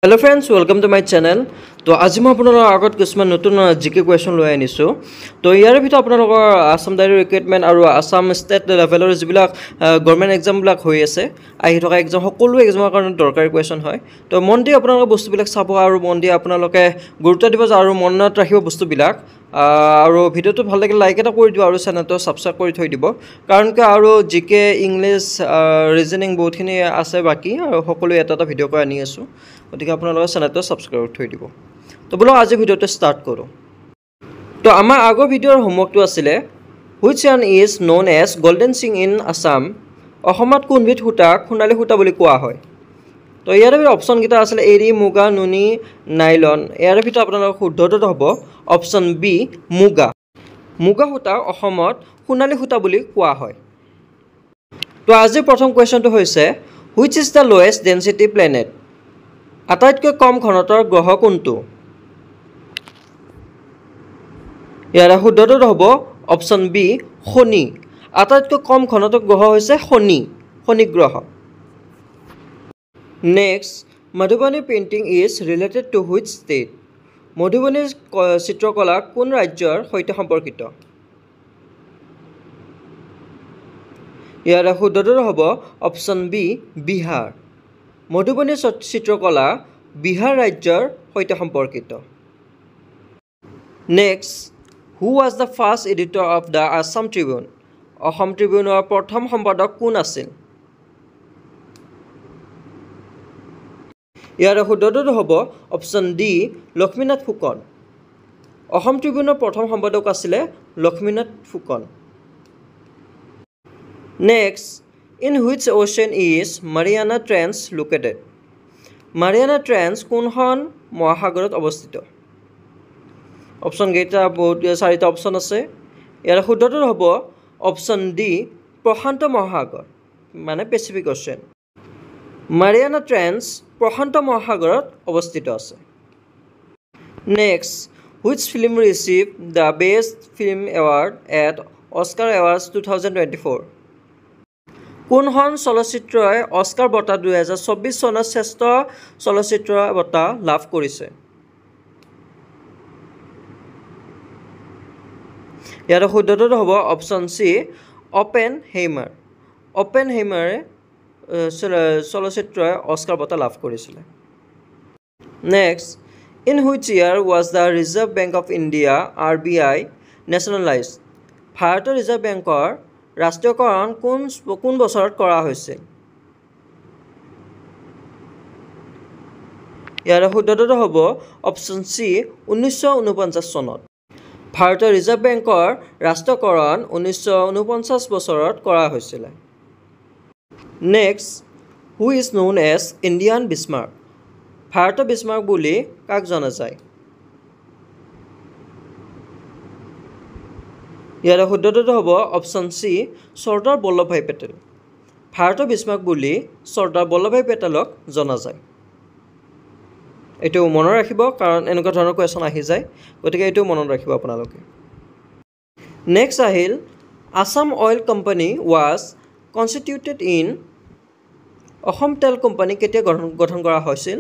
Hello friends, welcome to my channel. তো আজি মই আপোনালোকৰ আগত কিছুমান নতুন জিকে কোৱেশ্চন লৈ আনিছো। তো ইয়াৰ ভিতৰত আপোনালোকৰ আসাম ডাইৰেক্ট ৰিক্ৰুটমেন্ট আৰু আসাম ষ্টেট লেভেলৰ যিবিলাক গভৰ্ণমেণ্ট এক্সাম বিলাক হৈ আছে, আহি থকা এক্সাম সকলো এক্সামৰ কাৰণে দৰকাৰী কোৱেশ্চন হয়। তো মন দি আপোনালোকে বস্তুবিলাক চাব আৰু মন দি আপোনালোকে গুৰুত্ব দিব আৰু মনত ৰাখিব বস্তুবিলাক। আৰু ভিডিওটো ভাল লাগিলে লাইক এটা কৰি দিব আৰু চেনেলটো সাবস্ক্ৰাইব কৰি থৈ দিব। কাৰণ কি আৰু জিকে ইংলিছ ৰিজনিং বহুতখিনি আছে বাকি আৰু সকলো এটা ভিডিও কৰি আনি আছো। গতিকে আপোনালোকে চেনেলটো সাবস্ক্ৰাইব কৰি থৈ দিব। তো বলো আজি ভিডিওটো স্টাৰ্ট কৰো। তো আমাৰ আগৰ ভিডিওৰ হোমৱৰ্কটো আছিলে which one is known as golden সিং ইন আসাম। অসমত কোনবিধ সূতাক সোণালী সূতা বুলি কোৱা হয়। তো ইয়াৰ ভিতৰত অপশ্যনকেইটা আছিলে এৰী, মুগা, নুনি, নাইলন। ইয়াৰ ভিতৰত আপোনালোকৰ শুদ্ধটো হ'ব অপশ্যন বি মুগা। মুগা সূতা অসমত সোণালী সূতা বুলি কোৱা হয়। তো আজিৰ প্ৰথম কুৱেশ্যনটো হৈছে which is the lowest density planet. আটাইতকৈ কম ঘনত্বৰ গ্ৰহ কোনটো। ইয়াৰ শুদ্ধটো হ'ব অপশ্যন বি শনি। আটাইতকৈ কম ঘনত্বৰ গ্ৰহ হৈছে শনি গ্ৰহ। Next, Madhubani painting is related to which state. মধুবনীৰ চিত্ৰকলা কোন ৰাজ্যৰ সৈতে সম্পৰ্কিত। ইয়াৰ শুদ্ধটো হ'ব অপশ্যন বি বিহাৰ। মধুবনী চিত্ৰকলা বিহাৰ ৰাজ্যৰ সৈতে সম্পৰ্কিত। Next, who was the first editor of the Assam Tribune. Assam ট্ৰিবিউনৰ প্ৰথম সম্পাদক কোন আছিল। ইয়াৰ শুদ্ধটো হ'ব অপশ্যন ডি লক্ষ্মীনাথ ফুকন। অসম ট্ৰিবিউনৰ প্ৰথম সম্পাদক আছিলে Lakshminath Phukan. Next, in which ocean is Mariana trench located. Mariana trench কোনখন মহাসাগৰত অৱস্থিত। অপশ্যনকেইটা চাৰিটা অপশ্যন আছে। ইয়াৰ শুদ্ধটো হ'ব অপশ্যন ডি প্ৰশান্ত মহাসাগৰ মানে পেচিফিক অ'চেন। মাৰিয়ানা ট্ৰেঞ্চ প্ৰশান্ত মহাসাগৰত অৱস্থিত আছে। Next, which film receive the best film award at Oscar awards 2024। কোনখন চলচ্চিত্ৰই অস্কাৰ বঁটা 2024 চনত শ্ৰেষ্ঠ চলচ্চিত্ৰ বঁটা লাভ কৰিছে। ইয়াৰ শুদ্ধটো হ'ব অপশ্যন চি অপেনহেইমাৰ। অপেনহেইমাৰে চলচ্চিত্ৰই অস্কাৰ বঁটা লাভ কৰিছিলে। Next, in which year was the reserve bank of India RBI নেশ্যনেলাইজড। ভাৰতীয় ৰিজাৰ্ভ বেংকৰ ৰাষ্ট্ৰীয়কৰণ কোন বছৰত কৰা হৈছিল। ইয়াৰ শুদ্ধটো হ'ব অপশ্যন চি 1949 চনত। ভাৰতীয় ৰিজাৰ্ভ বেংকৰ ৰাষ্ট্ৰীয়কৰণ 1949 বছৰত কৰা হৈছিলে। Next, who is known as Indian Bismarck. ভাৰতৰ বিছমাৰ্ক বুলি কাক জনা যায়। ইয়াৰ শুদ্ধটো হ'ব অপশ্যন চি চৰ্দাৰ বল্লভভাই পেটেল। ভাৰতৰ বিছমাৰ্ক বুলি চৰ্দাৰ বল্লভভাই পেটেলক জনা যায়। এইটো মনত ৰাখিব কাৰণ এনেকুৱা ধৰণৰ কুৱেশ্যন আহি যায়। গতিকে এইটো মনত ৰাখিব আপোনালোকে। নেক্সট আহিল Assam oil company was কনষ্টিটিউটেড in. Assam তেল কোম্পানী কেতিয়া গঠন কৰা হৈছিল।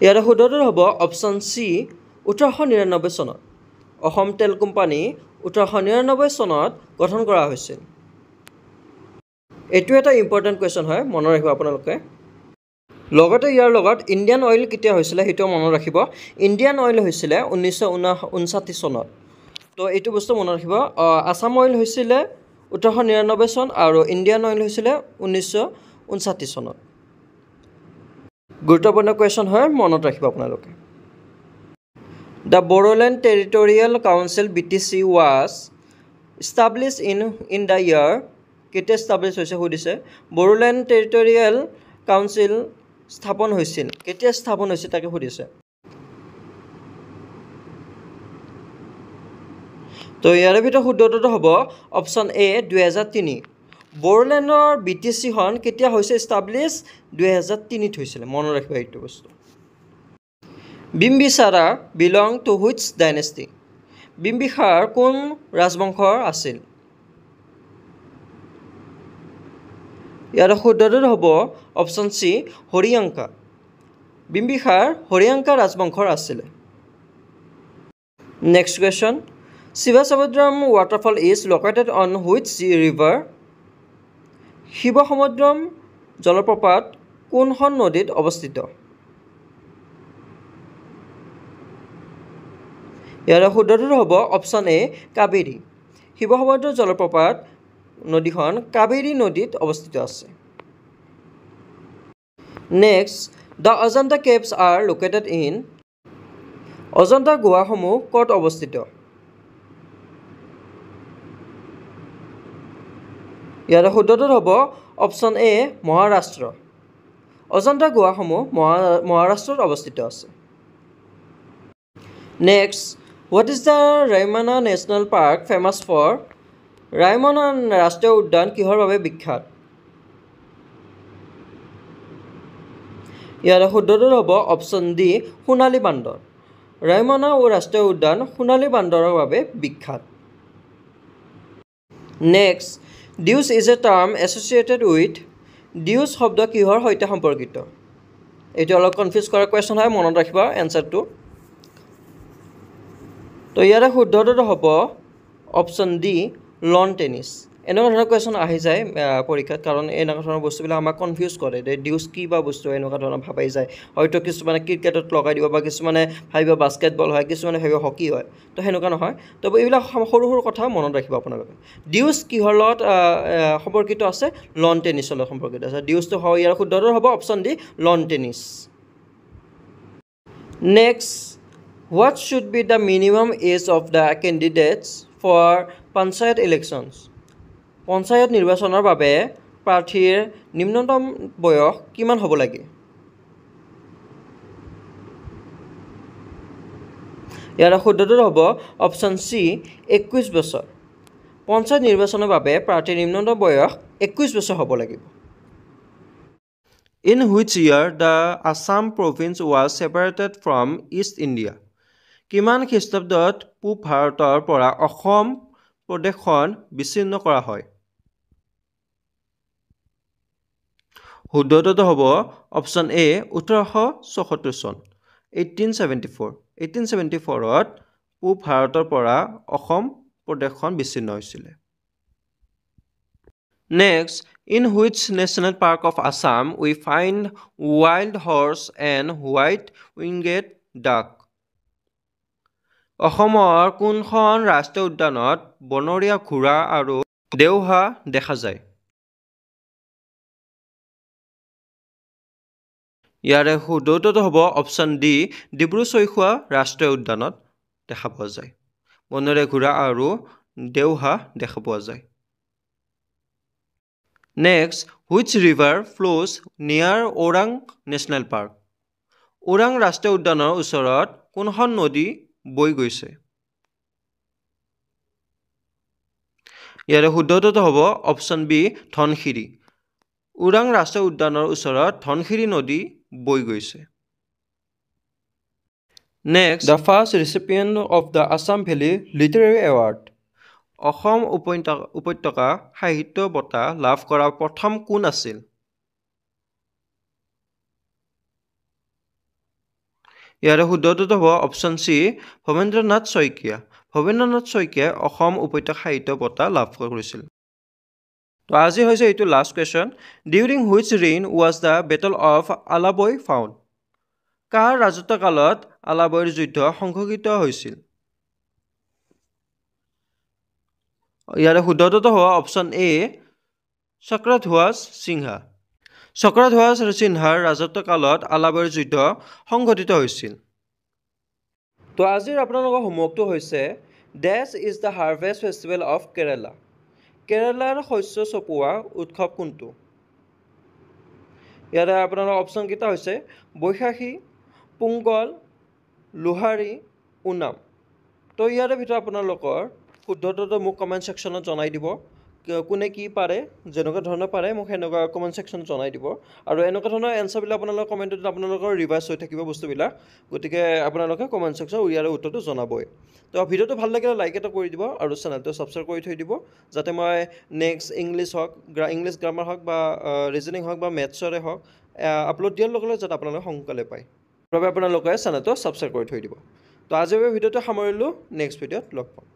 ইয়াৰ শুদ্ধটো হ'ব অপশ্যন চি 1899 চনত। অসম তেল কোম্পানী 1899 চনত গঠন কৰা হৈছিল। এইটো এটা ইম্পৰ্টেণ্ট কুৱেশ্যন হয়, মনত ৰাখিব আপোনালোকে। লগতে ইয়াৰ লগত ইণ্ডিয়ান অইল কেতিয়া হৈছিলে সেইটো মনত ৰাখিব। ইণ্ডিয়ান অইল হৈছিলে 1959 চনত। তো এইটো বস্তু মনত ৰাখিব। আছাম অইল হৈছিলে 1899 চন আৰু ইণ্ডিয়ান অইল হৈছিলে 1959 চনত। গুৰুত্বপূৰ্ণ কুৱেশ্যন হয়, মনত ৰাখিব আপোনালোকে। The Bodoland territorial council BTC was establish in the year. কেতিয়া ইষ্টাব্লিছ হৈছে সুধিছে। বড়োলেণ্ড টেৰিটৰিয়েল কাউন্সিল স্থাপন হৈছিল কেতিয়া স্থাপন হৈছিল তাকে সুধিছে। তো ইয়াৰ ভিতৰত শুদ্ধটো হ'ব অপশ্যন এ 2003। বড়োলেণ্ডৰ BTCখন কেতিয়া হৈছে ইষ্টাব্লিছ 2003 হৈছিলে। মনত ৰাখিব এইটো বস্তু। Bimbisara belong to which dynasty. Bimbisara কোন ৰাজবংশৰ আছিল। ইয়াৰ শুদ্ধটো হ'ব অপশ্যন চি হৰিয়াংকা বিম্বিসাৰ হৰিয়াংকা ৰাজবংশৰ আছিলে next question Shivasamudram waterfall is located on which river Shivasamudram জলপ্ৰপাত কোনখন নদীত অৱস্থিত ইয়াৰ শুদ্ধটো হ'ব অপশ্যন এ কাবেৰী শিৱসমুদ্ৰ জলপ্ৰপাত নদীখন কাবেৰী নদীত অৱস্থিত আছে next the Ajanta caves are located in Ajanta গুহাসমূহ ক'ত অৱস্থিত ইয়াৰ শুদ্ধটো হ'ব অপশ্যন এ মহাৰাষ্ট্ৰ অজন্তা গুহাসমূহ মহাৰাষ্ট্ৰত অৱস্থিত আছে next what is the Raimona national park famous for Raimona ৰাষ্ট্ৰীয় উদ্যান কিহৰ বাবে বিখ্যাত ইয়াৰ শুদ্ধটো হ'ব অপশ্যন ডি সোণালী বান্দৰ ৰায়মনা ৰাষ্ট্ৰীয় উদ্যান সোণালী বান্দৰৰ বাবে বিখ্যাত next Duars is a term associated with Duars শব্দ কিহৰ সৈতে সম্পৰ্কিত এইটো অলপ কনফিউজ কৰা কুৱেশ্যন হয় মনত ৰাখিব এনচাৰটো তো ইয়াৰে শুদ্ধটো হ'ব অপশ্যন ডি লন টেনিছ এনেকুৱা ধৰণৰ কুৱেশ্যন আহি যায় পৰীক্ষাত কাৰণ এনেকুৱা ধৰণৰ বস্তুবিলাক আমাক কনফিউজ কৰে ডিউচ কি বা বস্তু এনেকুৱা ধৰণৰ ভাবাই যায় হয়তো কিছুমানে ক্ৰিকেটত লগাই দিব বা কিছুমানে ভাবিব বাস্কেটবল হয় কিছুমানে ভাবিব হকী হয় তো সেনেকুৱা নহয় তো এইবিলাক সৰু সৰু কথা মনত ৰাখিব আপোনালোকে ডিউচ কিহৰ লগত সম্পৰ্কিত আছে লন টেনিছৰ লগত সম্পৰ্কিত আছে ডিউচটো হয় ইয়াৰ শুদ্ধটো হ'ব option D lawn tennis next what should be the minimum age of the candidates for panchayat elections panchayat নিৰ্বাচনৰ বাবে প্ৰাৰ্থীৰ নিম্নতম বয়স কিমান হ'ব লাগে ইয়াৰ শুদ্ধটো হ'ব অপশ্যন চি 21 বছৰ পঞ্চায়ত নিৰ্বাচনৰ বাবে প্ৰাৰ্থীৰ নিম্নতম বয়স 21 বছৰ হ'ব লাগিব in which year the Assam province was separated from east India কিমান খ্ৰীষ্টাব্দত পূব ভাৰতৰ পৰা অসম প্ৰদেশখন বিচ্ছিন্ন কৰা হয় শুদ্ধটো হ'ব অপশ্যন এ 1874 চন 1874ত পূব ভাৰতৰ পৰা অসম প্ৰদেশখন বিচ্ছিন্ন হৈছিলে next in which national park of Assam we find wild horse and white winged duck অসমৰ কোনখন ৰাষ্ট্ৰীয় উদ্যানত বনৰীয়া ঘোঁৰা আৰু দেওহাঁহ দেখা যায় ইয়াৰে শুদ্ধটো হ'ব অপশ্যন ডি ডিব্ৰু-চৈখোৱা ৰাষ্ট্ৰীয় উদ্যানত দেখা পোৱা যায় বনৰীয়া ঘোঁৰা আৰু দেওহাঁহ দেখা পোৱা যায় নেক্সট হুইচ ৰিভাৰ ফ্ল'জ নিয়াৰ ওৰাং নেশ্যনেল পাৰ্ক ওৰাং ৰাষ্ট্ৰীয় উদ্যানৰ ওচৰত কোনখন নদী বৈ গৈছে ইয়াৰে শুদ্ধটো হ'ব অপশ্যন বি ধনশিৰি ওৰাং ৰাষ্ট্ৰীয় উদ্যানৰ ওচৰত ধনশিৰি নদী বৈ গৈছে next the first recipient of the Assam valley literary award Assam উপত্যকা সাহিত্য বঁটা লাভ কৰা প্ৰথম কোন আছিল ইয়াৰে শুদ্ধটো হ'ব অপশ্যন চি ভৱেন্দ্ৰনাথ শইকীয়া ভৱেন্দ্ৰনাথ শইকীয়াই অসম উপত্যকা সাহিত্য বঁটা লাভ কৰিছিল তো আজি হৈছে এইটো last question during which reign was the battle of Alaboi fought কাৰ ৰাজত্বকালত আলাবৈৰ যুদ্ধ সংঘটিত হৈছিল ইয়াৰে শুদ্ধটো হ'ব অপশ্যন এ চক্ৰধ্বজ সিংহা চক্ৰধ্বজ সিংহাৰ ৰাজত্বকালত আলাবৈৰ যুদ্ধ সংঘটিত হৈছিল তো আজিৰ আপোনালোকৰ হোমৱৰ্কটো হৈছে ডেছ is the harvest festival of Kerala কেৰেলাৰ শস্য চপোৱা উৎসৱ কোনটো ইয়াৰে আপোনালোকৰ অপশ্যনকেইটা হৈছে বৈশাখী পোংগল লোহাৰী ওনাম তো ইয়াৰে ভিতৰত আপোনালোকৰ শুদ্ধটো মোক কমেণ্ট ছেকশ্যনত জনাই দিব কোনে কি পাৰে যেনেকুৱা ধৰণৰ পাৰে মোক সেনেকুৱা কমেণ্ট ছেকশ্যনত জনাই দিব আৰু এনেকুৱা ধৰণৰ এনচাৰবিলাক আপোনালোকৰ কমেণ্টত আপোনালোকৰ ৰিভাইজ হৈ থাকিব বস্তুবিলাক গতিকে আপোনালোকে কমেণ্ট ছেকশ্যনত ইয়াৰ উত্তৰটো জনাবই তো ভিডিঅ'টো ভাল লাগিলে লাইক এটা কৰি দিব আৰু চেনেলটো ছাবস্ক্ৰাইব কৰি থৈ দিব যাতে মই নেক্সট ইংলিছ হওক ইংলিছ গ্ৰামাৰ হওক বা ৰিজনিং হওক বা মেথছৰে হওক আপলোড দিয়াৰ লগে লগে যাতে আপোনালোকে সোনকালে পায় সেইবাবে আপোনালোকে চেনেলটো ছাবস্ক্ৰাইব কৰি থৈ দিব তো আজিৰ ভিডিঅ'টো সামৰিলোঁ নেক্সট ভিডিঅ'ত লগ পাম